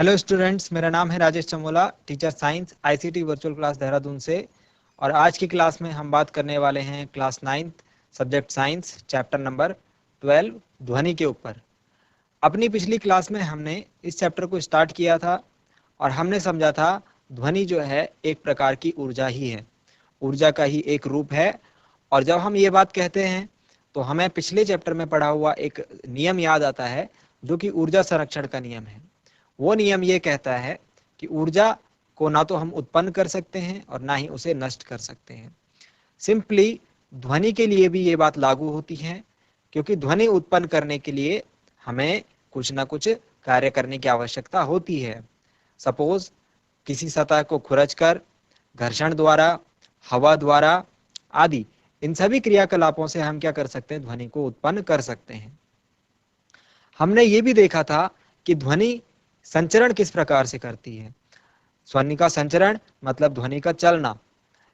Hello students, मेरा नाम है Rajesh Chamola, teacher science ICT virtual class Dehradun से। और आज की क्लास में हम बात करने वाले हैं class 9th subject science chapter number 12 ध्वनि के ऊपर। अपनी पिछली क्लास में हमने इस चैप्टर को स्टार्ट किया था और हमने समझा था ध्वनि जो है एक प्रकार की ऊर्जा ही है, ऊर्जा का ही एक रूप है। और जब हम ये बात कहते हैं तो हमें पिछले चैप्टर में पढ़ा हुआ एक नियम याद आता है जो कि ऊर्जा संरक्षण का नियम है। वो नियम ये कहता है कि ऊर्जा को ना तो हम उत्पन्न कर सकते हैं और ना ही उसे नष्ट कर सकते हैं। सिंपली ध्वनि के लिए भी ये बात लागू होती है, क्योंकि ध्वनि उत्पन्न करने के लिए हमें कुछ ना कुछ कार्य करने की आवश्यकता होती है। सपोज किसी सतह को खुरचकर, घर्षण द्वारा, हवा द्वारा आदि, इन सभी क्रियाकलापों से हम क्या कर सकते हैं, ध्वनि को उत्पन्न कर सकते हैं। हमने ये भी देखा था कि ध्वनि संचरण किस प्रकार से करती है। ध्वनि का संचरण मतलब ध्वनि का चलना।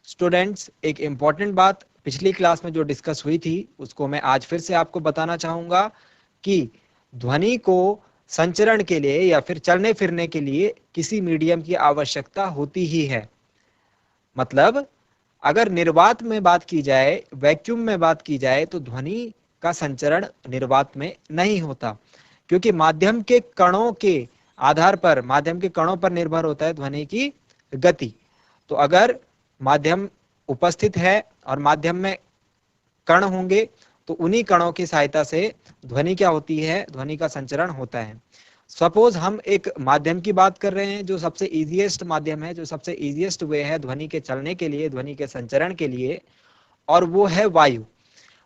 स्टूडेंट्स, एक इंपॉर्टेंट बात पिछली क्लास में जो डिस्कस हुई थी उसको मैं आज फिर से आपको बताना चाहूंगा कि ध्वनि को संचरण के लिए या फिर चलने फिरने के लिए किसी मीडियम की आवश्यकता होती ही है। मतलब अगर निर्वात में बात की जाए, वैक्यूम में बात की जाए, तो ध्वनि का संचरण निर्वात में नहीं होता, क्योंकि माध्यम के कणों के आधार पर, माध्यम के कणों पर निर्भर होता है ध्वनि की गति। तो अगर माध्यम उपस्थित है और माध्यम में कण होंगे तो उन्हीं कणों की सहायता से ध्वनि क्या होती है, ध्वनि का संचरण होता है। सपोज हम एक माध्यम की बात कर रहे हैं जो सबसे इजीएस्ट माध्यम है, जो सबसे इजीएस्ट वे है ध्वनि के चलने के लिए, ध्वनि के संचरण के लिए, और वो है वायु।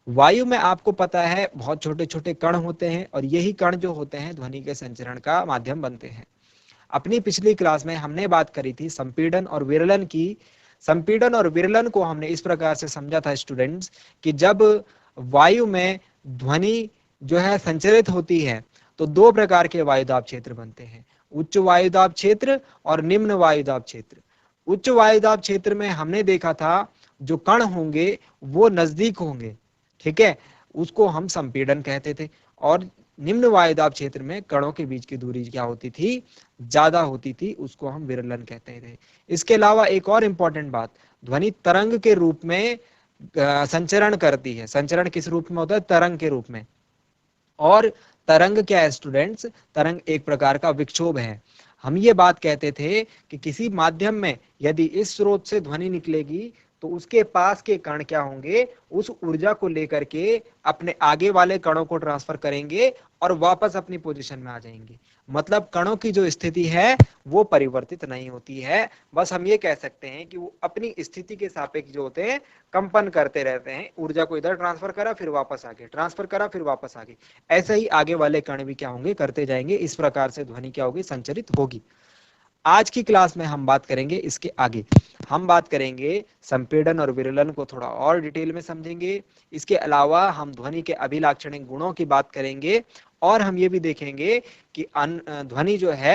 वायु में आपको पता है बहुत छोटे छोटे कण होते हैं और यही कण जो होते हैं ध्वनि के संचरण का माध्यम बनते हैं। अपनी पिछली क्लास में हमने बात करी थी संपीड़न और विरलन की। संपीड़न और विरलन को हमने इस प्रकार से समझा था स्टूडेंट्स कि जब वायु में ध्वनि जो है संचरित होती है तो दो प्रकार के वायुदाब क्षेत्र बनते हैं, उच्च वायुदाब क्षेत्र और निम्न वायुदाब क्षेत्र। उच्च वायुदाब क्षेत्र में हमने देखा था जो कण होंगे वो नजदीक होंगे, ठीक है, उसको हम संपीड़न कहते थे। और निम्न वायुदाब क्षेत्र में कणों के बीच की दूरी क्या होती थी, ज्यादा होती थी, उसको हम विरलन कहते थे। इसके अलावा एक और इंपॉर्टेंट बात, ध्वनि तरंग के रूप में संचरण करती है। संचरण किस रूप में होता है, तरंग के रूप में। और तरंग क्या है स्टूडेंट्स, तरंग एक प्रकार का विक्षोभ है। हम ये बात कहते थे कि किसी माध्यम में यदि इस स्रोत से ध्वनि निकलेगी तो उसके पास के कण क्या होंगे, उस ऊर्जा को लेकर के अपने आगे वाले कणों को ट्रांसफर करेंगे और वापस अपनी पोजीशन में आ जाएंगे। मतलब कणों की जो स्थिति है वो परिवर्तित नहीं होती है, बस हम ये कह सकते हैं कि वो अपनी स्थिति के सापेक्ष जो होते हैं कंपन करते रहते हैं। ऊर्जा को इधर ट्रांसफर करा फिर वापस आगे, ट्रांसफर करा फिर वापस आगे, ऐसे ही आगे वाले कण भी क्या होंगे, करते जाएंगे। इस प्रकार से ध्वनि क्या होगी, संचरित होगी। आज की क्लास में हम बात करेंगे इसके आगे, हम बात करेंगे संपीड़न और विरलन को थोड़ा और डिटेल में समझेंगे। इसके अलावा हम ध्वनि के अभिलाक्षणिक गुणों की बात करेंगे और हम ये भी देखेंगे कि ध्वनि जो है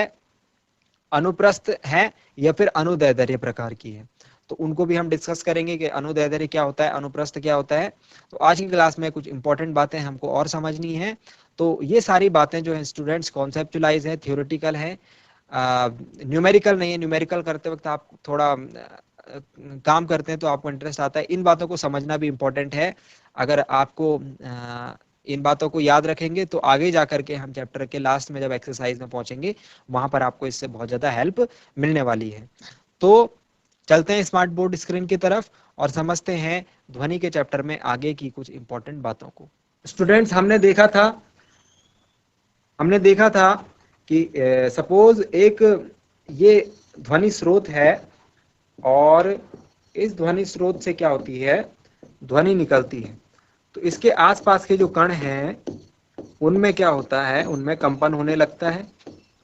अनुप्रस्थ है या फिर अनुदैर्ध्य प्रकार की है, तो उनको भी हम डिस्कस करेंगे कि अनुदैर्ध्य क्या होता है, अनुप्रस्थ क्या होता है। तो आज की क्लास में कुछ इंपॉर्टेंट बातें हमको और समझनी है। तो ये सारी बातें जो है स्टूडेंट्स कॉन्सेप्चुलाइज है, थियोरेटिकल है, न्यूमेरिकल नहीं है। न्यूमेरिकल करते वक्त आप थोड़ा काम करते हैं तो आपको इंटरेस्ट आता है, इन बातों को समझना भी इंपॉर्टेंट है। अगर आपको इन बातों को याद रखेंगे तो आगे जाकर के हम चैप्टर के लास्ट में जब एक्सरसाइज में पहुंचेंगे वहां पर आपको इससे बहुत ज्यादा हेल्प मिलने वाली है। तो चलते हैं स्मार्ट बोर्ड स्क्रीन की तरफ और समझते हैं ध्वनि के चैप्टर में आगे की कुछ इंपॉर्टेंट बातों को। स्टूडेंट्स, हमने देखा था कि सपोज एक ये ध्वनि स्रोत है और इस ध्वनि स्रोत से क्या होती है, ध्वनि निकलती है। तो इसके आसपास के जो कण हैं उनमें क्या होता है, उनमें कंपन होने लगता है,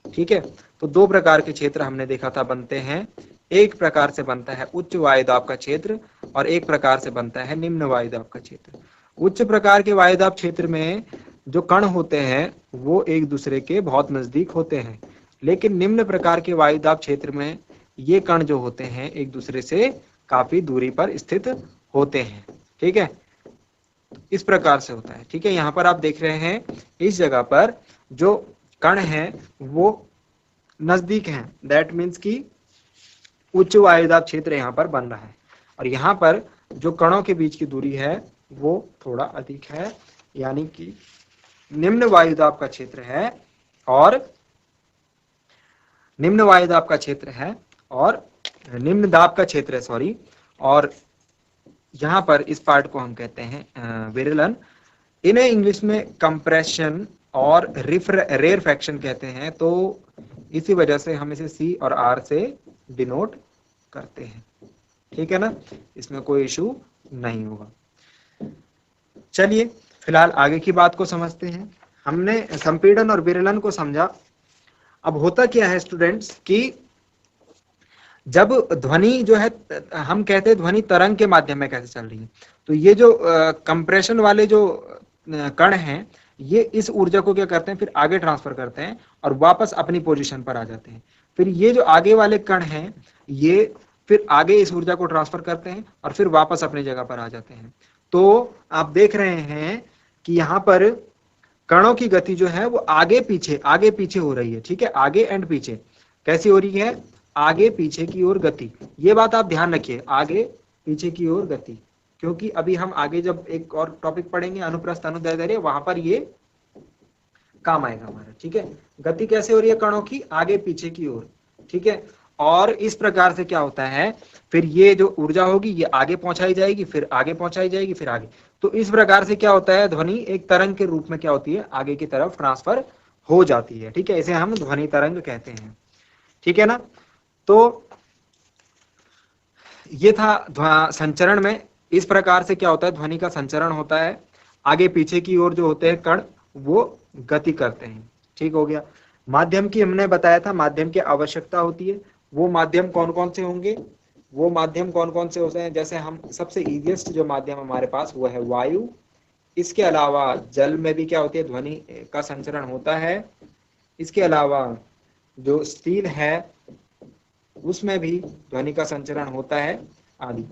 ठीक है। तो दो प्रकार के क्षेत्र हमने देखा था बनते हैं। एक प्रकार से बनता है उच्च वायुदाब का क्षेत्र और एक प्रकार से बनता है निम्न वायुदाब का क्षेत्र। उच्च प्रकार के वायुदाब क्षेत्र में जो कण होते हैं वो एक दूसरे के बहुत नजदीक होते हैं, लेकिन निम्न प्रकार के वायुदाब क्षेत्र में ये कण जो होते हैं एक दूसरे से काफी दूरी पर स्थित होते हैं, ठीक है। इस प्रकार से होता है, ठीक है। यहाँ पर आप देख रहे हैं इस जगह पर जो कण है वो नजदीक हैं, दैट मीन्स कि उच्च वायुदाब क्षेत्र यहाँ पर बन रहा है, और यहाँ पर जो कणों के बीच की दूरी है वो थोड़ा अधिक है, यानी कि निम्न वायुदाब का क्षेत्र है, और निम्न वायुदाब का क्षेत्र है और निम्न दाब का क्षेत्र है, सॉरी, और यहाँ पर इस पार्ट को हम कहते हैं विरलन। इन्हें इंग्लिश में कंप्रेशन और रेरफैक्शन कहते हैं, तो इसी वजह से हम इसे सी और आर से डिनोट करते हैं, ठीक है ना, इसमें कोई इशू नहीं होगा। चलिए फिलहाल आगे की बात को समझते हैं। हमने संपीड़न और विरलन को समझा। अब होता क्या है स्टूडेंट्स कि जब ध्वनि जो है, हम कहते हैं ध्वनि तरंग के माध्यम में कैसे चल रही है, तो ये जो कंप्रेशन वाले जो कण हैं, ये इस ऊर्जा को क्या करते हैं, फिर आगे ट्रांसफर करते हैं और वापस अपनी पोजीशन पर आ जाते हैं। फिर ये जो आगे वाले कण हैं, ये फिर आगे इस ऊर्जा को ट्रांसफर करते हैं और फिर वापस अपनी जगह पर आ जाते हैं। तो आप देख रहे हैं कि यहाँ पर कणों की गति जो है वो आगे पीछे हो रही है, ठीक है, आगे एंड पीछे कैसी हो रही है, आगे पीछे की ओर गति। ये बात आप ध्यान रखिए, आगे पीछे की ओर गति, क्योंकि अभी हम आगे जब एक और टॉपिक पढ़ेंगे अनुप्रस्थ अनुदैर्ध्य, वहां पर ये काम आएगा हमारा, ठीक है। गति कैसे हो रही है कणों की, आगे पीछे की ओर, ठीक है। और इस प्रकार से क्या होता है, फिर ये जो ऊर्जा होगी ये आगे पहुंचाई जाएगी, फिर आगे पहुंचाई जाएगी, फिर आगे। तो इस प्रकार से क्या होता है, ध्वनि एक तरंग के रूप में क्या होती है, आगे की तरफ ट्रांसफर हो जाती है, ठीक है। इसे हम ध्वनि तरंग कहते हैं, ठीक है ना। तो ये था संचरण में, इस प्रकार से क्या होता है, ध्वनि का संचरण होता है, आगे पीछे की ओर जो होते हैं कण वो गति करते हैं, ठीक हो गया। माध्यम की हमने बताया था, माध्यम की आवश्यकता होती है। वो माध्यम कौन कौन से होंगे, वो माध्यम कौन कौन से होते हैं, जैसे हम सबसे इजीएस्ट जो माध्यम हमारे पास वो है वायु। इसके अलावा जल में भी क्या होती है, ध्वनि का संचरण होता है। इसके अलावा जो स्टील है उसमें भी ध्वनि का संचरण होता है आदि।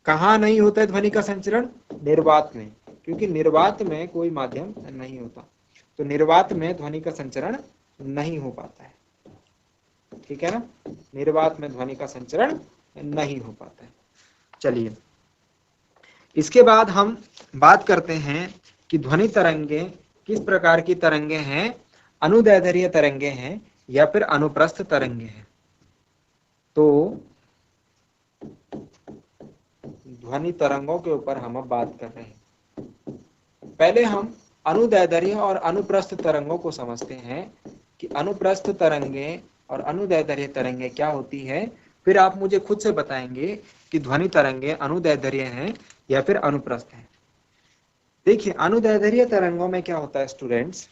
कहाँ नहीं होता है ध्वनि का संचरण, निर्वात में, क्योंकि निर्वात में कोई माध्यम नहीं होता, तो निर्वात में ध्वनि का संचरण नहीं हो पाता है, ठीक है ना। निर्वात में ध्वनि का संचरण नहीं हो पाता है। चलिए इसके बाद हम बात करते हैं कि ध्वनि तरंगे किस प्रकार की तरंगे हैं, अनुदैर्ध्य तरंगे हैं या फिर अनुप्रस्थ तरंगे हैं। तो ध्वनि तरंगों के ऊपर हम अब बात कर रहे हैं। पहले हम अनुदैर्ध्य और अनुप्रस्थ तरंगों को समझते हैं कि अनुप्रस्थ तरंगे और अनुदैर्ध्य तरंगे क्या होती है, फिर आप मुझे खुद से बताएंगे कि ध्वनि तरंगे अनुदैर्ध्य हैं या फिर अनुप्रस्थ हैं। देखिए अनुदैर्ध्य तरंगों में क्या होता है स्टूडेंट्स,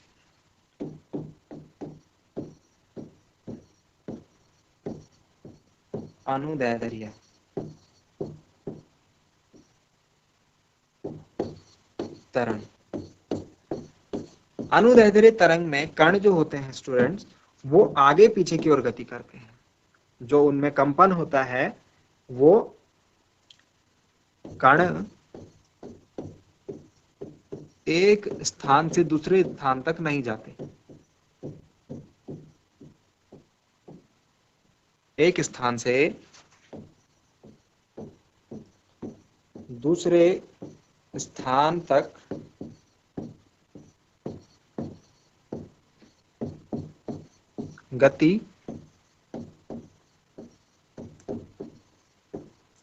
अनुदैर्ध्य तरंग, अनुदैर्ध्य तरंग में कण जो होते हैं स्टूडेंट्स वो आगे पीछे की ओर गति करते हैं। जो उनमें कंपन होता है वो कण एक स्थान से दूसरे स्थान तक नहीं जाते, एक स्थान से दूसरे स्थान तक गति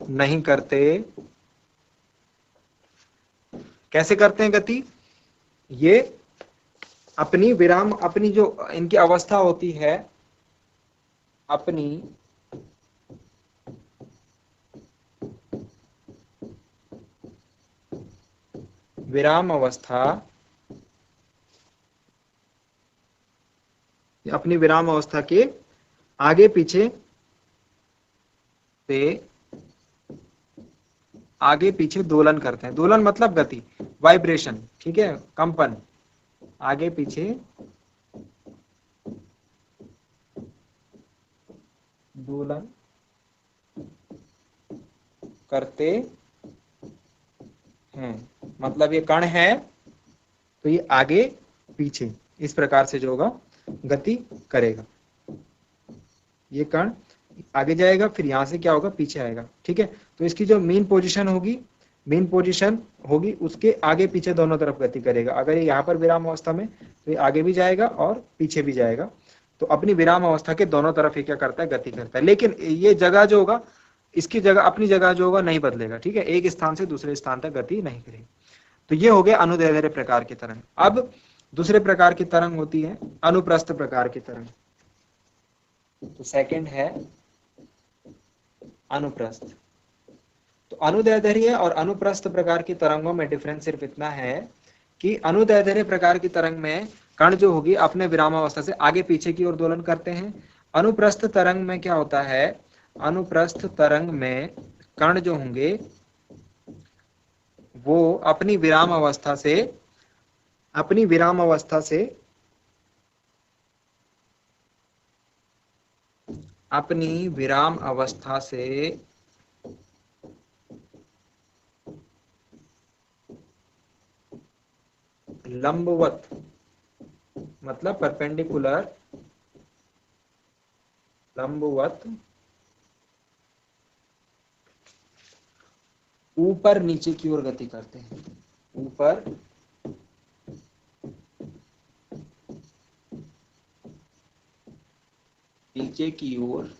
नहीं करते। कैसे करते हैं गति, ये अपनी विराम, अपनी जो इनकी अवस्था होती है, अपनी विराम अवस्था, अपनी विराम अवस्था के आगे पीछे से आगे पीछे दोलन करते हैं। दोलन मतलब गति, वाइब्रेशन, ठीक है, कंपन, आगे पीछे दोलन करते हैं। मतलब ये कण है तो ये आगे पीछे इस प्रकार से जो होगा गति करेगा। ये कण आगे जाएगा, फिर यहाँ से क्या होगा, पीछे आएगा। ठीक है, तो इसकी जो मेन पोजीशन होगी उसके आगे पीछे दोनों तरफ गति करेगा। अगर ये यहाँ पर विराम अवस्था में, तो ये आगे भी जाएगा और पीछे भी जाएगा। तो अपनी विराम अवस्था के दोनों तरफ ये क्या करता है, गति करता है। लेकिन ये जगह जो होगा, इसकी जगह, अपनी जगह जो होगा नहीं बदलेगा। ठीक है, एक स्थान से दूसरे स्थान तक गति नहीं करेगी। तो ये हो गया अनुदैर्ध्य प्रकार की तरंग। अब दूसरे प्रकार की तरंग होती है अनुप्रस्थ प्रकार की तरंग। तो सेकंड है अनुप्रस्थ। तो अनुदैर्ध्य और अनुप्रस्थ प्रकार की तरंगों में डिफरेंस सिर्फ इतना है कि अनुदैर्ध्य प्रकार की तरंग में कण जो होगी अपने विरामावस्था से आगे पीछे की ओर दोलन करते हैं। अनुप्रस्थ तरंग में क्या होता है, अनुप्रस्थ तरंग में कण जो होंगे वो अपनी विराम अवस्था से लंबवत, मतलब परपेंडिकुलर, लंबवत ऊपर नीचे की ओर गति करते हैं। ऊपर नीचे की ओर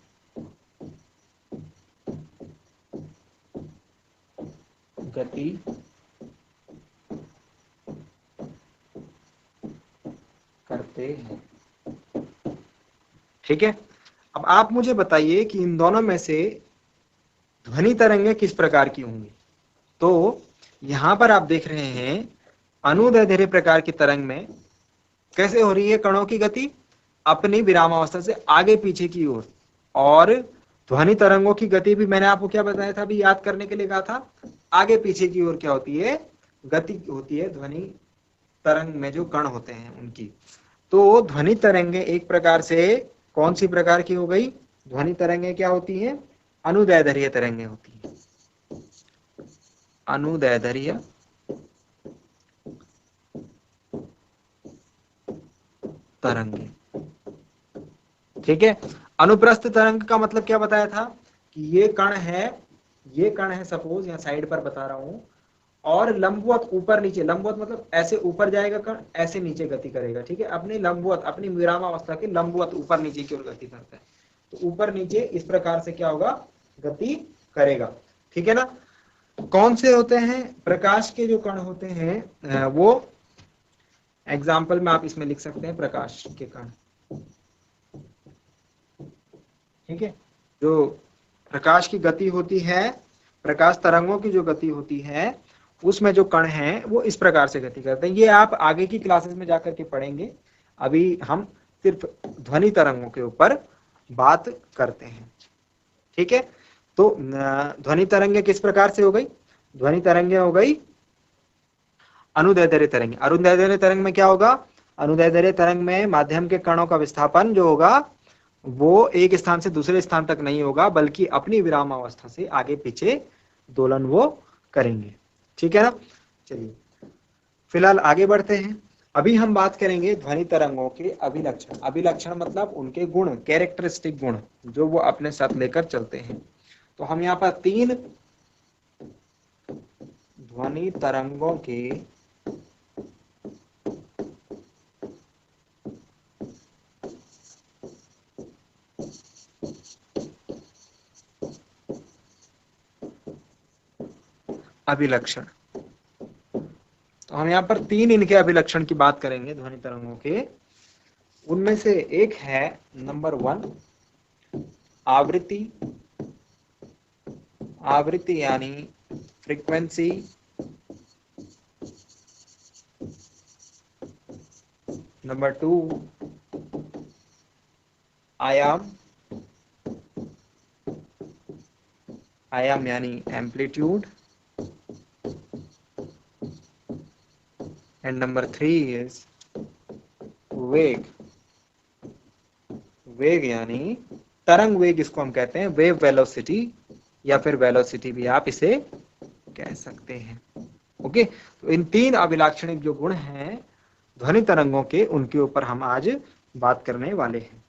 गति करते हैं। ठीक है, अब आप मुझे बताइए कि इन दोनों में से ध्वनि तरंगें किस प्रकार की होंगी। तो यहां पर आप देख रहे हैं अनुदैर्ध्य प्रकार की तरंग में कैसे हो रही है कणों की गति, अपनी विरामावस्था से आगे पीछे की ओर। और ध्वनि तरंगों की गति भी मैंने आपको क्या बताया था, अभी याद करने के लिए कहा था, आगे पीछे की ओर क्या होती है, गति होती है ध्वनि तरंग में जो कण होते हैं उनकी। तो ध्वनि तरंगे एक प्रकार से कौन सी प्रकार की हो गई, ध्वनि तरंगे क्या होती हैं, अनुदैर्ध्य तरंगे होती हैं। अनुदैर्ध्य तरंगे। ठीक है, अनुप्रस्थ तरंग का मतलब क्या बताया था कि ये कण है सपोज, यहाँ साइड पर बता रहा हूं, और लंबवत ऊपर नीचे, लंबवत मतलब ऐसे ऊपर जाएगा कण, ऐसे नीचे गति करेगा। ठीक है, अपनी लंबवत, अपनी विरामावस्था के लंबवत ऊपर नीचे की ओर गति करता है। तो ऊपर नीचे इस प्रकार से क्या होगा, गति करेगा। ठीक है ना। कौन से होते हैं, प्रकाश के जो कण होते हैं वो एग्जाम्पल में आप इसमें लिख सकते हैं प्रकाश के कण। ठीक है, जो प्रकाश की गति होती है, प्रकाश तरंगों की जो गति होती है, उसमें जो कण हैं वो इस प्रकार से गति करते हैं। ये आप आगे की क्लासेस में जाकर के पढ़ेंगे, अभी हम सिर्फ ध्वनि तरंगों के ऊपर बात करते हैं। ठीक है, तो ध्वनि तरंगे किस प्रकार से हो गई, ध्वनि तरंगे हो गई अनुदैर्ध्य तरंग। अनुदैर्ध्य तरंग में क्या होगा, अनुदैर्ध्य तरंग में माध्यम के कणों का विस्थापन जो होगा वो एक स्थान से दूसरे स्थान तक नहीं होगा, बल्कि अपनी विराम अवस्था से आगे पीछे दोलन वो करेंगे। ठीक है ना। चलिए फिलहाल आगे बढ़ते हैं। अभी हम बात करेंगे ध्वनि तरंगों के अभिलक्षण। अभिलक्षण मतलब उनके गुण, कैरेक्टरिस्टिक गुण जो वो अपने साथ लेकर चलते हैं। तो हम यहाँ पर 3 ध्वनि तरंगों के अभिलक्षण, तो हम यहाँ पर 3 इनके अभिलक्षण की बात करेंगे ध्वनि तरंगों के। उनमें से एक है नंबर 1 आवृत्ति। आवृत्ति यानी फ्रीक्वेंसी। नंबर 2 आयाम। आयाम यानी एम्पलीट्यूड। एंड नंबर 3 इज वेग। वेग यानी तरंग वेग, इसको हम कहते हैं वेव वेलोसिटी, या फिर वेलोसिटी भी आप इसे कह सकते हैं। ओके, तो इन 3 अभिलाक्षणिक जो गुण हैं ध्वनि तरंगों के, उनके ऊपर हम आज बात करने वाले हैं।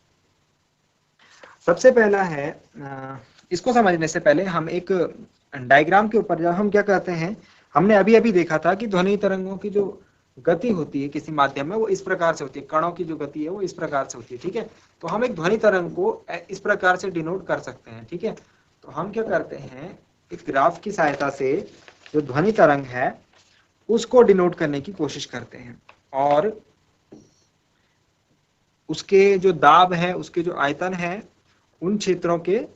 सबसे पहला है इसको समझने से पहले हम एक डायग्राम के ऊपर जब हम क्या करते हैं, हमने अभी अभी देखा था कि ध्वनि तरंगों की जो गति होती है किसी माध्यम में वो इस प्रकार से होती है, कणों की जो गति है वो इस प्रकार से होती है। ठीक है, तो हम एक ध्वनि तरंग को इस प्रकार से डिनोट कर सकते हैं। ठीक है, तो हम क्या करते हैं, एक ग्राफ की सहायता से जो ध्वनि तरंग है उसको डिनोट करने की कोशिश करते हैं, और उसके जो दाब है, उसके जो आयतन है, उन क्षेत्रों के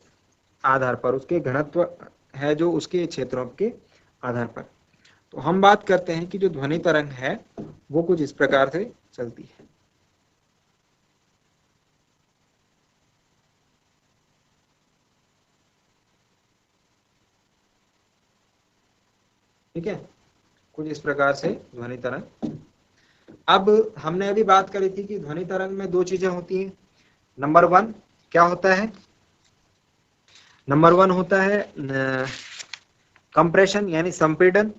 आधार पर, उसके घनत्व है जो उसके क्षेत्रों के आधार पर। तो हम बात करते हैं कि जो ध्वनि तरंग है वो कुछ इस प्रकार से चलती है। ठीक है, कुछ इस प्रकार से ध्वनि तरंग। अब हमने अभी बात करी थी कि ध्वनि तरंग में दो चीजें होती हैं। नंबर वन क्या होता है, नंबर वन होता है कंप्रेशन यानी संपीड़न,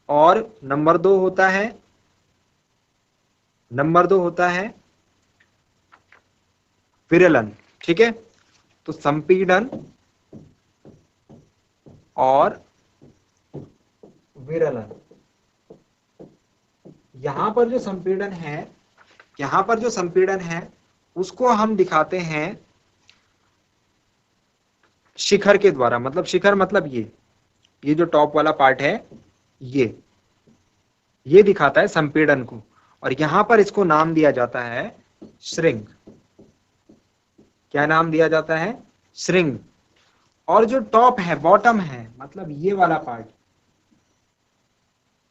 और नंबर दो होता है विरलन। ठीक है, तो संपीड़न और विरलन। यहां पर जो संपीड़न है उसको हम दिखाते हैं शिखर के द्वारा। मतलब शिखर मतलब ये जो टॉप वाला पार्ट है ये दिखाता है संपीड़न को, और यहां पर इसको नाम दिया जाता है श्रिंग। क्या नाम दिया जाता है, श्रिंग। और जो टॉप है, बॉटम है, मतलब ये वाला पार्ट,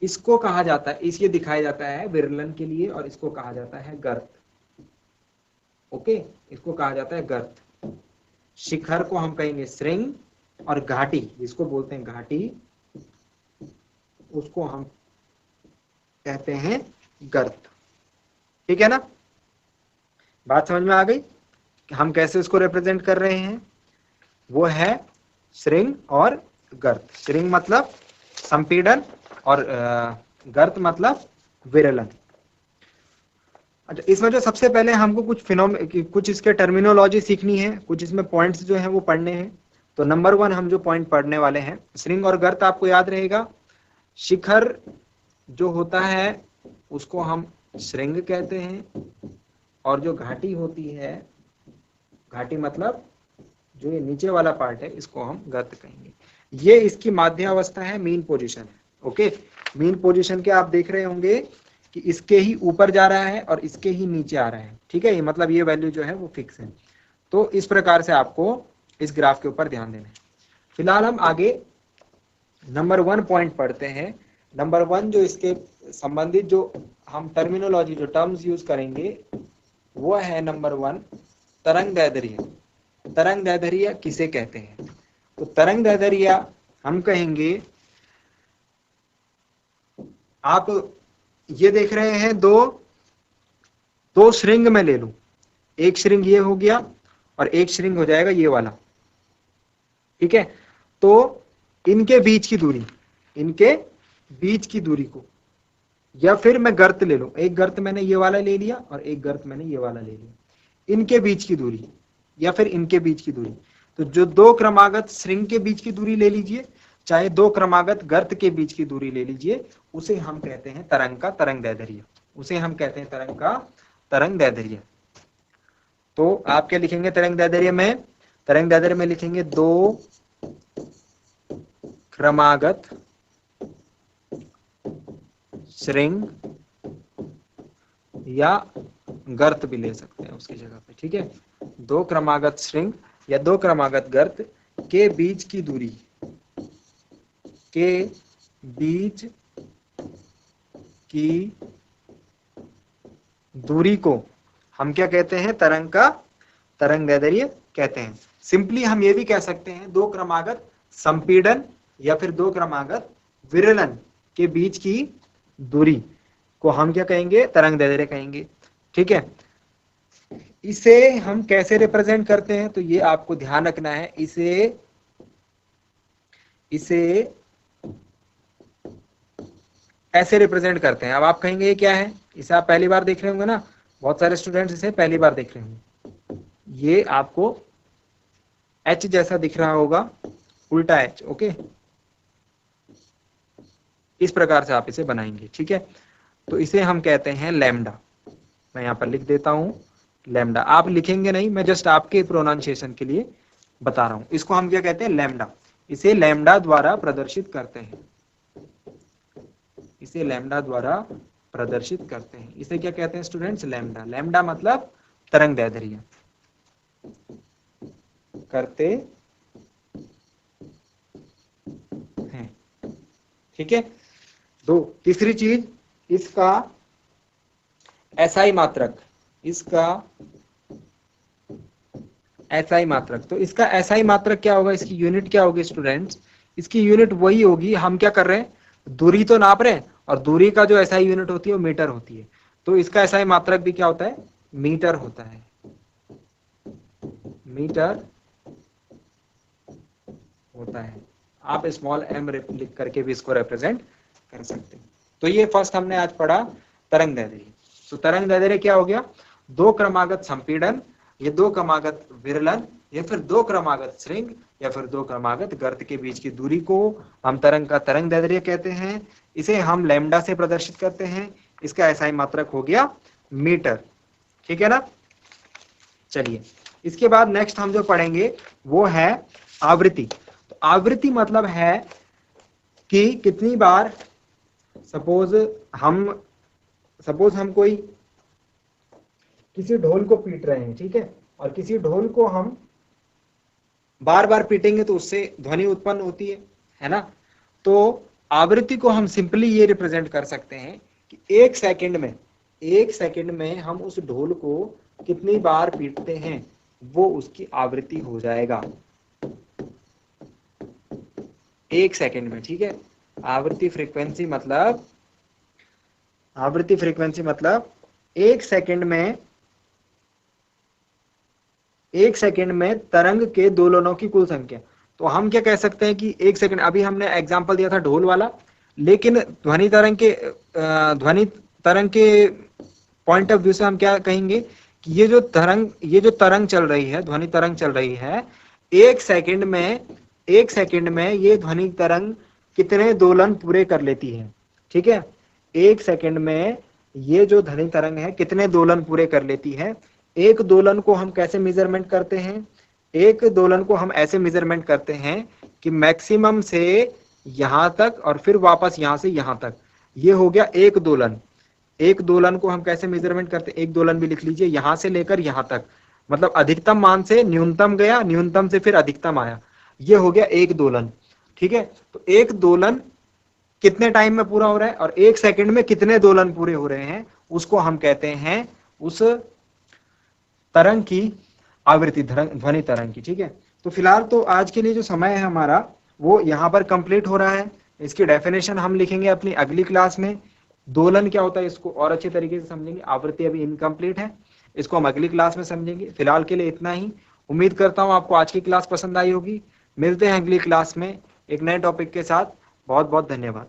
इसको कहा जाता है, इसलिए दिखाया जाता है विरलन के लिए, और इसको कहा जाता है गर्त। ओके, इसको कहा जाता है गर्त। शिखर को हम कहेंगे श्रिंग, और घाटी जिसको बोलते हैं घाटी, उसको हम कहते हैं गर्त। ठीक है ना, बात समझ में आ गई कि हम कैसे इसको रिप्रेजेंट कर रहे हैं। वो है श्रिंग और गर्त। श्रिंग मतलब संपीड़न और गर्त मतलब विरलन। अच्छा, इसमें जो सबसे पहले हमको कुछ इसके टर्मिनोलॉजी सीखनी है, कुछ इसमें पॉइंट्स जो हैं वो पढ़ने हैं। तो नंबर वन हम जो पॉइंट पढ़ने वाले हैं, श्रिंग और गर्त आपको याद रहेगा। शिखर जो होता है उसको हम श्रिंग कहते हैं, और जो घाटी होती है, घाटी मतलब जो ये नीचे वाला पार्ट है, इसको हम गर्त कहेंगे। ये इसकी माध्यावस्था है, मीन पोजीशन है। ओके, मीन पोजीशन के आप देख रहे होंगे कि इसके ही ऊपर जा रहा है और इसके ही नीचे आ रहा है। ठीक है, ये मतलब ये वैल्यू जो है वो फिक्स है। तो इस प्रकार से आपको इस ग्राफ के ऊपर ध्यान देना है। फिलहाल हम आगे नंबर वन पॉइंट पढ़ते हैं। नंबर वन जो इसके संबंधित जो हम टर्मिनोलॉजी, जो टर्म्स यूज करेंगे वो है नंबर वन तरंग दैर्ध्य। तरंग दैर्ध्य किसे कहते हैं, तो तरंग दैर्ध्य हम कहेंगे, आप ये देख रहे हैं दो श्रिंग में ले लूं, एक श्रिंग ये हो गया और एक श्रिंग हो जाएगा ये वाला। ठीक है, तो इनके बीच की दूरी को, या फिर मैं गर्त ले लूं, एक गर्त मैंने ये वाला ले लिया और एक गर्त मैंने ये वाला ले लिया, इनके बीच की दूरी या फिर इनके बीच की दूरी। तो जो दो क्रमागत श्रिंग के बीच की दूरी ले लीजिए, चाहे दो क्रमागत गर्त के बीच की दूरी ले लीजिए, उसे हम कहते हैं तरंग का तरंग दैर्ध्य। उसे हम कहते हैं तरंग का तरंग दैर्ध्य। तो आप क्या लिखेंगे तरंग दैर्ध्य में? तरंग दैर्ध्य में लिखेंगे दो क्रमागत श्रिंग, या गर्त भी ले सकते हैं उसकी जगह पे। ठीक है, दो क्रमागत श्रिंग या दो क्रमागत गर्त के बीच की दूरी को हम क्या कहते हैं? तरंग का तरंग दैर्ध्य कहते हैं। सिंपली हम ये भी कह सकते हैं दो क्रमागत संपीड़न या फिर दो क्रमागत विरलन के बीच की दूरी को हम क्या कहेंगे? तरंग दैर्ध्य कहेंगे। ठीक है, इसे हम कैसे रिप्रेजेंट करते हैं तो ये आपको ध्यान रखना है। इसे ऐसे रिप्रेजेंट करते हैं। अब आप कहेंगे ये क्या है? इसे आप पहली बार देख रहे होंगे ना, बहुत सारे स्टूडेंट्स इसे पहली बार देख रहे होंगे। ये आपको एच जैसा दिख रहा होगा, उल्टा एच, ओके। इस प्रकार से आप इसे बनाएंगे, ठीक है। तो इसे हम कहते हैं लैम्डा। मैं यहाँ पर लिख देता हूं लैम्डा, आप लिखेंगे नहीं, मैं जस्ट आपके प्रोनाउंसिएशन के लिए बता रहा हूं। इसको हम क्या कहते हैं, लैम्डा। इसे लैम्डा द्वारा प्रदर्शित करते हैं, इसे लैम्डा द्वारा प्रदर्शित करते हैं। इसे क्या कहते हैं स्टूडेंट्स, लैम्डा। लैम्डा मतलब तरंग दैर्ध्य करते हैं, ठीक है। दो, तीसरी चीज, इसका एसआई मात्रक, इसका एसआई मात्रक। तो इसका एसआई मात्रक क्या होगा, इसकी यूनिट क्या होगी स्टूडेंट्स, इसकी यूनिट वही होगी, हम क्या कर रहे हैं, दूरी तो नाप रहे हैं, और दूरी का जो एसआई यूनिट होती है वो मीटर होती है। तो इसका एसआई मात्रक भी क्या होता है, मीटर होता है, मीटर होता है। आप स्मॉल एम लिख करके भी इसको रिप्रेजेंट कर सकते हैं। तो ये फर्स्ट हमने आज पढ़ा तरंग दैर्ध्य। तो तरंग दैर्ध्य क्या हो गया, दो क्रमागत संपीड़न, ये दो क्रमागत विरलन, या फिर दो क्रमागत श्रृंग, या फिर दो क्रमागत गर्त के बीच की दूरी को हम तरंग का तरंग दैर्ध्य कहते हैं। इसे हम लैम्डा से प्रदर्शित करते हैं। इसका एसआई मात्रक हो गया मीटर, ठीक है ना। चलिए, इसके बाद नेक्स्ट हम जो पढ़ेंगे वो है आवृत्ति। तो आवृत्ति मतलब है कि कितनी बार, सपोज हम कोई किसी ढोल को पीट रहे हैं, ठीक है, और किसी ढोल को हम बार बार पीटेंगे तो उससे ध्वनि उत्पन्न होती है ना। तो आवृत्ति को हम सिंपली ये रिप्रेजेंट कर सकते हैं कि एक सेकंड में हम उस ढोल को कितनी बार पीटते हैं वो उसकी आवृत्ति हो जाएगा, एक सेकंड में, ठीक है। आवृत्ति फ्रीक्वेंसी मतलब एक सेकंड में तरंग के दोलनों की कुल संख्या। तो हम क्या कह सकते हैं कि एक सेकंड, अभी हमने एग्जांपल दिया था ढोल वाला, लेकिन ध्वनि तरंग के पॉइंट ऑफ व्यू से हम क्या कहेंगे कि ये जो तरंग चल रही है, ध्वनि तरंग चल रही है, एक सेकंड में ये ध्वनि तरंग कितने दोलन पूरे कर लेती है, ठीक है। एक सेकंड में ये जो ध्वनि तरंग है कितने दोलन पूरे कर लेती है। एक दोलन को हम कैसे मेजरमेंट करते हैं, एक दोलन को हम ऐसे मेजरमेंट करते हैं कि मैक्सिमम से यहां तक और फिर वापस यहां से यहां तक, ये हो गया एक दोलन। एक दोलन को हम कैसे मेजरमेंट करते हैं, एक दोलन भी लिख लीजिए, यहां से लेकर यहां तक, मतलब अधिकतम मान से न्यूनतम गया, न्यूनतम से फिर अधिकतम आया, ये हो गया एक दोलन, ठीक है। तो एक दोलन कितने टाइम में पूरा हो रहा है और एक सेकंड में कितने दोलन पूरे हो रहे हैं, उसको हम कहते हैं उस तरंग की आवृत्ति, ध्वनि तरंग की, ठीक है। तो फिलहाल तो आज के लिए जो समय है हमारा वो यहाँ पर कंप्लीट हो रहा है। इसकी डेफिनेशन हम लिखेंगे अपनी अगली क्लास में। दोलन क्या होता है इसको और अच्छे तरीके से समझेंगे। आवृत्ति अभी इनकम्प्लीट है, इसको हम अगली क्लास में समझेंगे। फिलहाल के लिए इतना ही। उम्मीद करता हूँ आपको आज की क्लास पसंद आई होगी। मिलते हैं अगली क्लास में एक नए टॉपिक के साथ। बहुत बहुत धन्यवाद।